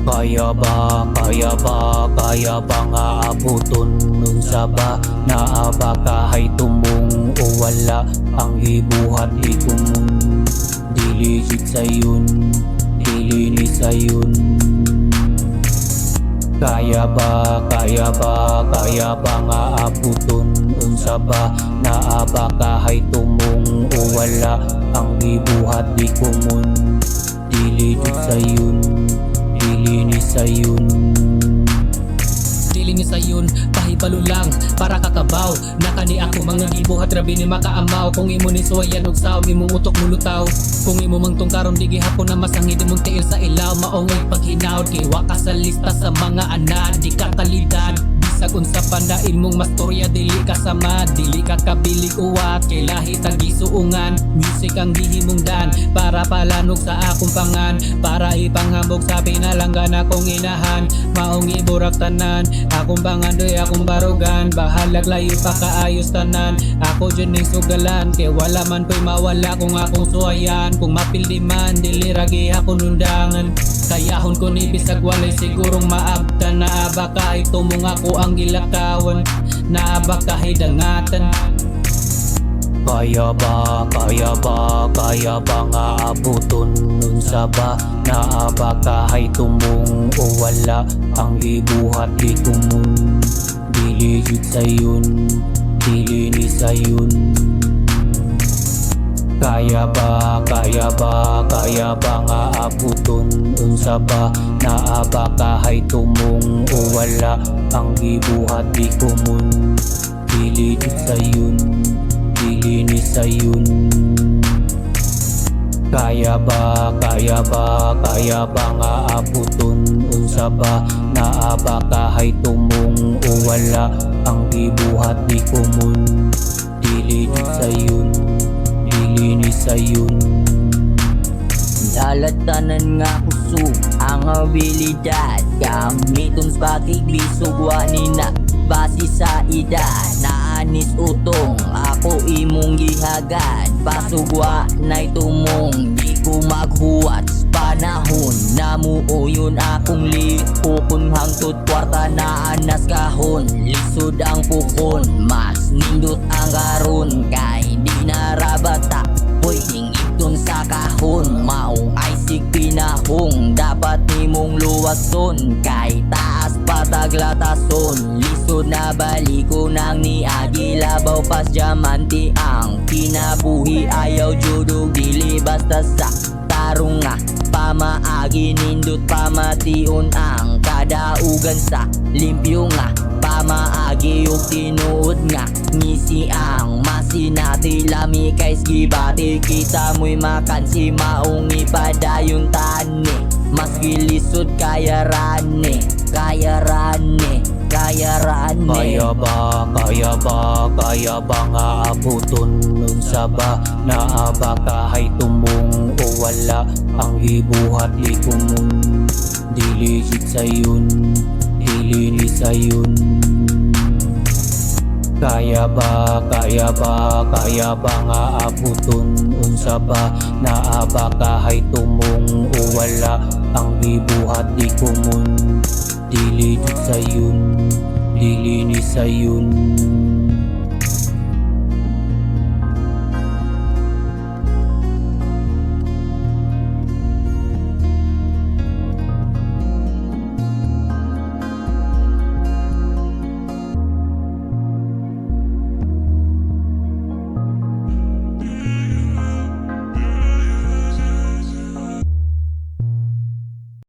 Kaya ba nga abuton nun sa ba na bakahay tumong o wala ang ibuhat di kumun diligid sayon dili sayon. Kaya ba nga abuton unsa ba na bakahay tumong o wala ang ibuhat di kumun diligid sayon dili sayon. Dili ni sayon, pahibalo lang para kakabaw. Nakani ako mga gibuhat rabi ni makaamaw. Kung imo ni suwayan og saom imong utok mulutaw. Kung imo mang tungkaron di gihapon na masangid imong tiil sa ilaw. Maong paghinaw kay wa ka sa lista sa mga ana di ka kalidad. Bisag unsa pa na imong mastorya dili kasama, dili ka kabilig uwat kay lahi tag gisuungan. Music ang gihimungdan para palanog sa akong pangan, para ipanghambog sa pinalanggan akong inahan. Maong iburak tanan akong pangandoy akong barugan, bahalag layo pa kaayos tanan. Ako dyan ning sugalan kay wala man ko'y mawala kung akong suwayan. Kung mapildi man dili ragi akong undangan, kayahon ko ni bisag walay sigurong maabta. Naaba kahit tumong ako ang gilakawan, naaba kahit dangatan. Kaya ba nga abuton nun sa ba na bakahay tumong o wala ang ibuhat di kumun diligid sayon dili sayon. Kaya ba nga abuton unsa ba na bakahay tumong o wala ang ibuhat di kumun diligid sayon dili sayon. Kaya ba nga abuton unsa ba na bakahay tumong o wala ang ibuhat di kumun diligid sayon dili sayon. Dalatanan nga kuso ang abilidad, gamiton sa pakigbisugwa ni na base sa edad. Naanis utong ako imong gihagad, pasugwa na'y tumong di ko maghuwat. Panahon namuuyon akong liukon hangtod kwarta na anas kahon. Lisod ang pukon mas nindot ang karon kay di narabata pwedeng igton sa kahon. Maong isig pinahong dapat nimong luwason kay taas pataglatason. Lisod na baliko nang ni agilabaw pas diamante ang kinabuhi. Ayaw judog dili basta sa tarong nga pamaagi nindot pamation ang kadaugan sa limpyo nga pamaagi ug tinuod nga ngisi ang masinati lami kay gibati. Kita mo'y makansi maong ipadayon tani mas gilisod kaya rane. Kaya ba nga abuton nun sa ba na bakahay tumong o wala ang ibuhat di kumun diligid sayon dili sayon. Kaya ba nga abuton unsa ba na bakahay tumong o wala ang ibuhat di kumun diligid sayon dili sayon.